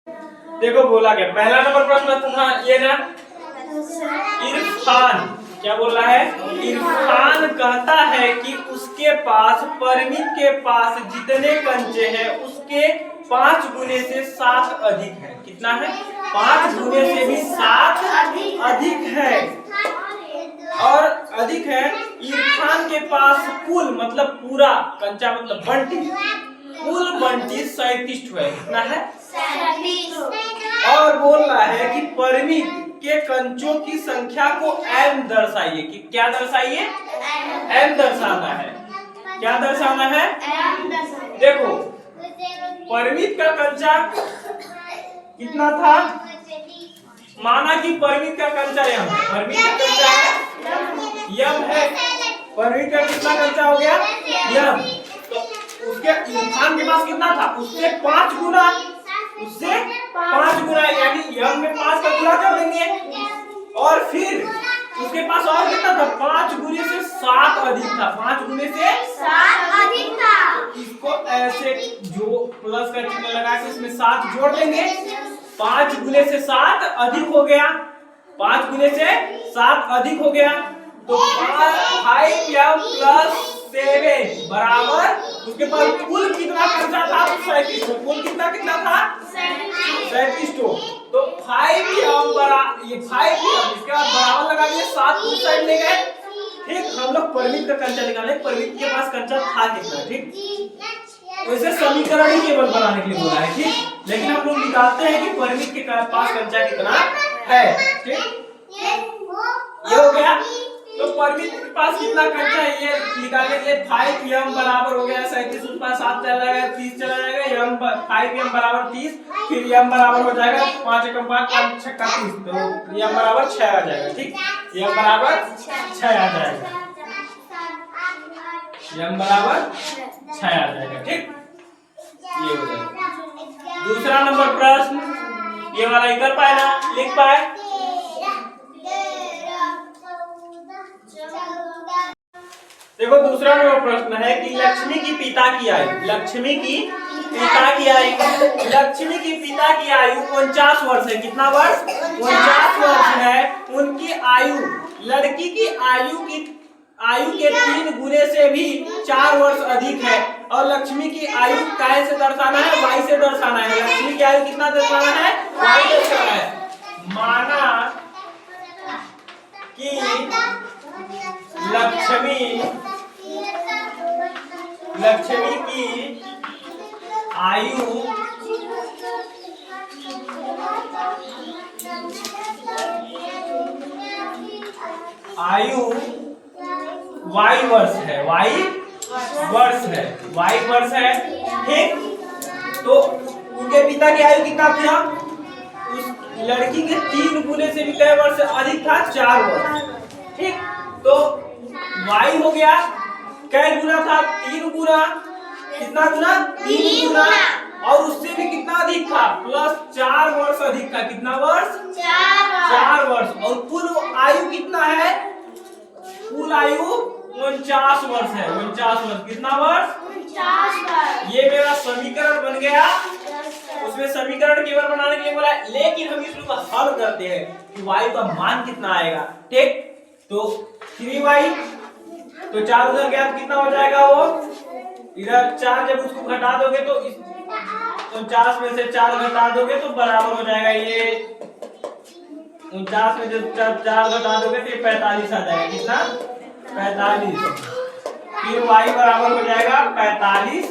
देखो बोला क्या, पहला नंबर प्रश्न था ये ना, इरफान क्या बोल रहा है? इरफान कहता है कि उसके पास परमित के पास जितने कंचे हैं उसके 5 गुने से 7 अधिक है। कितना है? 5 गुने से भी 7 अधिक है और अधिक है। इरफान के पास कुल मतलब पूरा कंचा मतलब बंटी, कुल बंटी 37 है। कितना है? 37। और बोल रहा है कि परमित के कंचों की संख्या को m दर्शाइए। कि क्या दर्शाइए? m दर्शाना है। क्या दर्शाना है? m दर्शाना। देखो परमित का कंचा कितना था? माना कि परमित का कंचा यम है, परमित का कंचा है यम है, परमित का कितना कंचा हो गया? यम। तो उसके इरफान के पास कितना था? उससे 5 गुना, उससे 5 गुना, यानी यम में 5 का गुना कर देंगे और फिर उसके पास और कितना था? 5 गुने से 7 अधिक था। 5 गुने से 7 अधिक था। तो इसको ऐसे जो प्लस का चिन्ह लगा के इसमें 7 जोड़ देंगे। 5 गुने से 7 अधिक हो गया, 5 गुने से 7 अधिक हो गया तो 5m प्लस 7 बराबर उसके पास कुल कितना कंचा था? 37। कुल कितना कितना था? 37। तो 5m बराबर ये 5m, इसके बाद बराबर लगा दिए, 7 उस साइड ले गए। ठीक, हम लोग परमित का कंचा निकाले, परमित के पास कंचा था कितना? ठीक, वैसे समीकरण ही केवल बनाने के लिए बोला है। ठीक, लेकिन हम लोग निकालते हैं कि परमित के पास कंचा कितना है। ठीक, ये हो गया। तो परमित के पास कितना कंचा है ये निकालने के लिए 5m बराबर हो गया 37, उसके पास 7 चला जाएगा, 30 चला जाएगा, m 5m बराबर 30, फिर m बराबर हो जाएगा 5 एकम 5 5 छक्का 30, तो m बराबर 6 आ जाएगा। ठीक, m बराबर 6 आ जाएगा, m बराबर 6 आ जाएगा। ठीक, ये हो जाएगा। दूसरा नंबर प्रश्न ये वाला कर पाए ना, लिख पाए? देखो दूसरा नंबर प्रश्न है कि लक्ष्मी की पिता की आयु, लक्ष्मी की पिता की आयु, लक्ष्मी की पिता की आयु 49 वर्ष है। कितना वर्ष? 49 वर्ष है। उनकी आयु लड़की की आयु के 3 गुने से भी 4 वर्ष अधिक है और लक्ष्मी की आयु काय से दर्शाना है? y से दर्शाना है। लक्ष्मी की आयु कितना दर्शाना है? y से दर्शाना है। माना कि लक्ष्मी की आयु y वर्ष है, y वर्ष है, y वर्ष है। ठीक, तो उनके पिता की आयु कितना था? उस लड़की के 3 गुने से भी कई वर्ष अधिक था? 4 वर्ष। ठीक, तो y हो गया, कै गुना था? 3 गुना। कितना गुना? 3 गुना। और उससे भी कितना अधिक था? प्लस 4 वर्ष अधिक था। कितना वर्ष? 4 वर्ष। और कुल आयु कितना है? कुल आयु 49 वर्ष है। 49 वर्ष। कितना वर्ष? 49 वर्ष। ये मेरा समीकरण बन गया। उसमें समीकरण केवल बनाने के लिए बोला, लेकिन हम इसको हल करते हैं कि y का मान कितना आएगा। ठीक, तो 3y, तो 4 उधर गया तो कितना हो जाएगा? वो इधर 4 जब उसको घटा दोगे तो 49 में से 4 घटा दोगे तो बराबर हो जाएगा ये 49 में जब 4 घटा दोगे तो 45 आ जाएगा। कितना? 45। फिर y बराबर हो जाएगा 45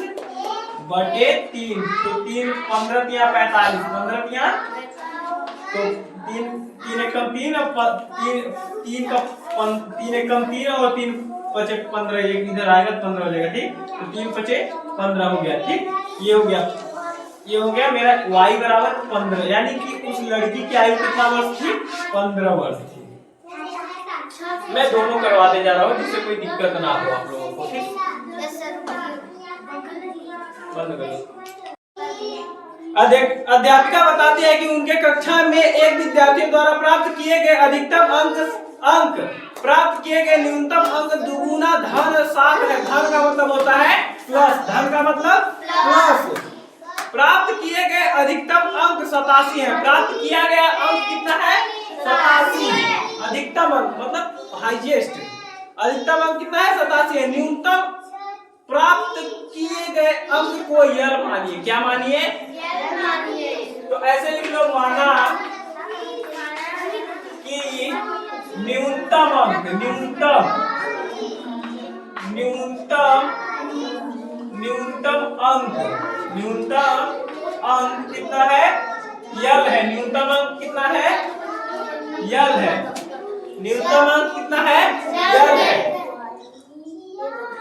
बटे 3, तो 3 15 तिया 45, 15 तिया तो 3 एकम 3 और 3 एकम 3 और 3 पचे 15, एक इधर आएगा 15 हो जाएगा। ठीक, तो 3 पचे 15 हो गया। ठीक, ये हो गया मेरा y बराबर 15, यानी कि उस लड़की की आयु कितना वर्ष थी? 15 वर्ष थी। मैं दोनों करवाते जा रहा हूँ जिससे कोई दिक्कत ना हो आप लोगों को। ठीक, बंद करो। अध्यापिका बताती है कि उनके कक्षा में एक विद्यार्थी द्वारा प्राप्त किए गए अधिकतम अंक प्राप्त किए गए न्यूनतम अंक दुगुना धन 7 है। धन का मतलब होता है प्लस, धन का मतलब प्लस। प्राप्त किए गए अधिकतम अंक 87 है। प्राप्त किया गया अंक कितना है? 87। अधिकतम अंक मतलब हाईएस्ट। अधिकतम अंक कितना है? 87 है। न्यूनतम प्राप्त किए गए अंक को यल मानिए। क्या मानिए? यल मानिए। तो ऐसे लिख लो, माना कि न्यूनतम अंक कितना है? यल है। न्यूनतम अंक कितना है? यल है। न्यूनतम अंक कितना है? यल है।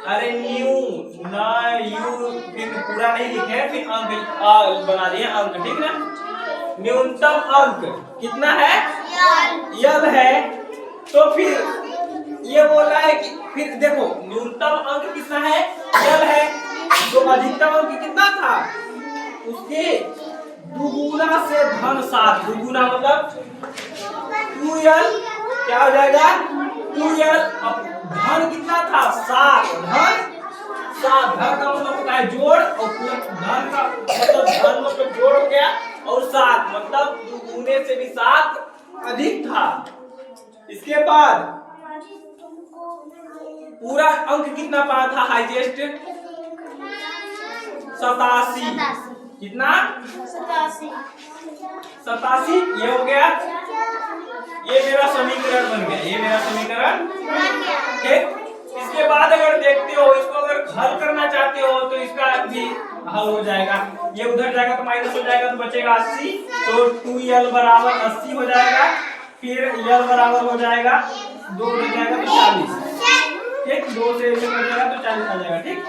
अरे ना यू फिर पूरा नहीं लिखे, फिर अंक बना दिए अंक, ठीक ना। न्यूनतम अंक कितना है? यल है। तो फिर ये बोल रहा है कि फिर देखो न्यूनतम अंक कितना है? यल है। तो अधिकतम अंक कितना था? उसके दुगुना से धन 7। दुगुना मतलब 2l, क्या हो जाएगा? 2l। अब धन कितना था? 7। धन 7। धन का मतलब होता है जोड़, और धन का मतलब जोड़ हो गया, और 7 मतलब दुगुने से भी 7 अधिक था। इसके बाद पूरा अंक कितना पाया था? हाईएस्ट 87। कितना? 87। ये हो गया। ये मेरा समीकरण बन गया। ये मेरा समीकरण ठीक। इसके बाद अगर देखते हो, इसको अगर हल करना चाहते हो तो इसका भी हल हो जाएगा। ये उधर जाएगा तो माइनस हो जाएगा, तो बचेगा 80। तो 2l बराबर 80 हो जाएगा। फिर l बराबर हो जाएगा 2 हो जाएगा तो 40। ठीक, 2 से 1 हो जाएगा तो 40 आ जाएगा। ठीक।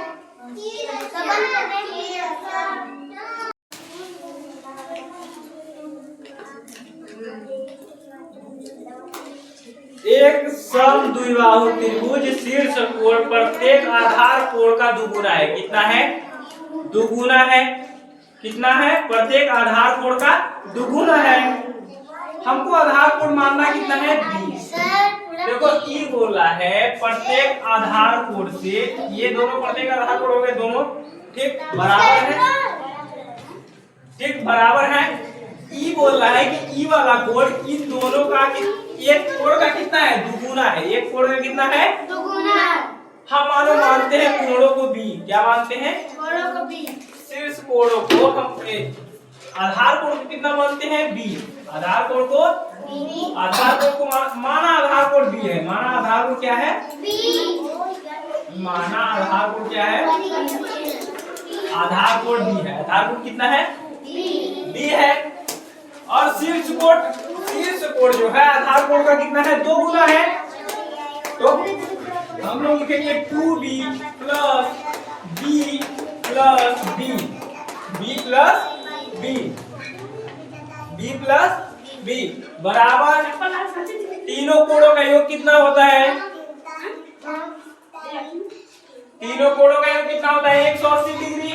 एक समद्विबाहु त्रिभुज शीर्ष कोण प्रत्येक आधार कोण का दुगुना है। कितना है? दुगुना है। कितना है? प्रत्येक आधार कोण का दुगुना है। हमको आधार कोण मानना कितना है? 20। देखो ई बोला है प्रत्येक आधार कोण से, ये दोनों प्रत्येक आधार कोण हो गए दोनों, ठीक बराबर है। ठीक बराबर है। ई बोल रहा है कि ई वाला कोण इन दोनों का एक कोण का कितना है? दुगुना है। एक कोण का कितना है? दुगुना। हम मानते हैं कोणों को b। क्या मानते हैं? कोणों को b। शीर्ष कोणों को हम आधार कोण को कितना मानते हैं? b। आधार कोण को माना आधार कोण b है। माना आधार कोण क्या है? b। माना आधार कोण क्या है? आधार कोण b है। आधार कोण कितना है? b है। और शीर्ष कोण जो है आधार कोण का कितना है? 2 गुना है। तो हम लोग लिखेंगे 2b plus b plus b, b plus b, b plus b बराबर तीनों कोणों का योग कितना होता है? तीनों कोणों का योग कितना होता है? 180 डिग्री।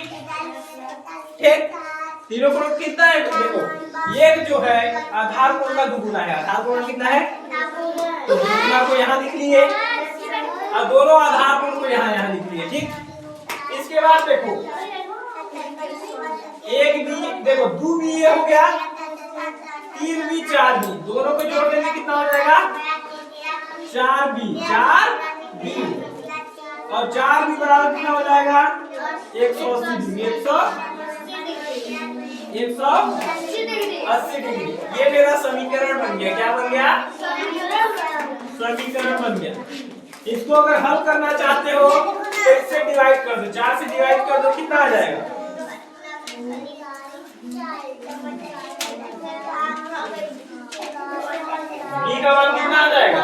ठीक, तीनों कोण कितना है? देखो एक जो है आधार कोण का दुगुना है। आधार कोण कितना है? तो दुगुना को यहाँ लिख लिए और दोनों आधार कोण को यहाँ लिख लिए। ठीक। इसके बाद देखो एक भी, देखो 2b ये हो गया, 3b 4b, दोनों को जोड़ देंगे कितना हो जाएगा? 4b और 4b बराबर कितना हो जाएगा? 180 डिग्री। ये मेरा समीकरण बन गया। क्या बन गया? समीकरण बन गया। इसको अगर हल करना चाहते हो तो इससे डिवाइड कर दो, 4 से डिवाइड कर दो, कितना आ जाएगा? b का मान कितना आ जाएगा?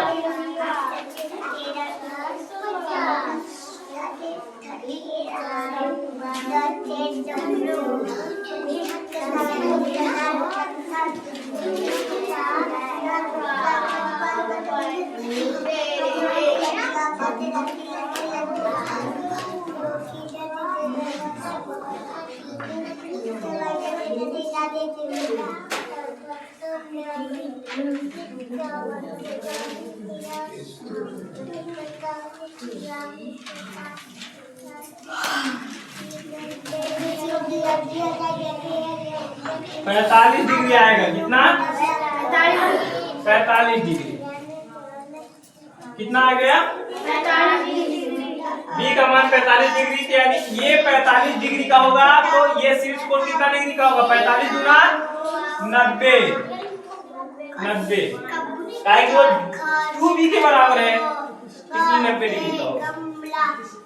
पैंतालीस डिग्री आएगा। कितना? 45 डिग्री। कितना आ गया? बी का मान 45 डिग्री, यानी ये 45 डिग्री का होगा, तो ये शीर्ष कोण कितना डिग्री का होगा? 45 गुना 90। 90 2b के बराबर है, इसलिए 90 डिग्री का होगा।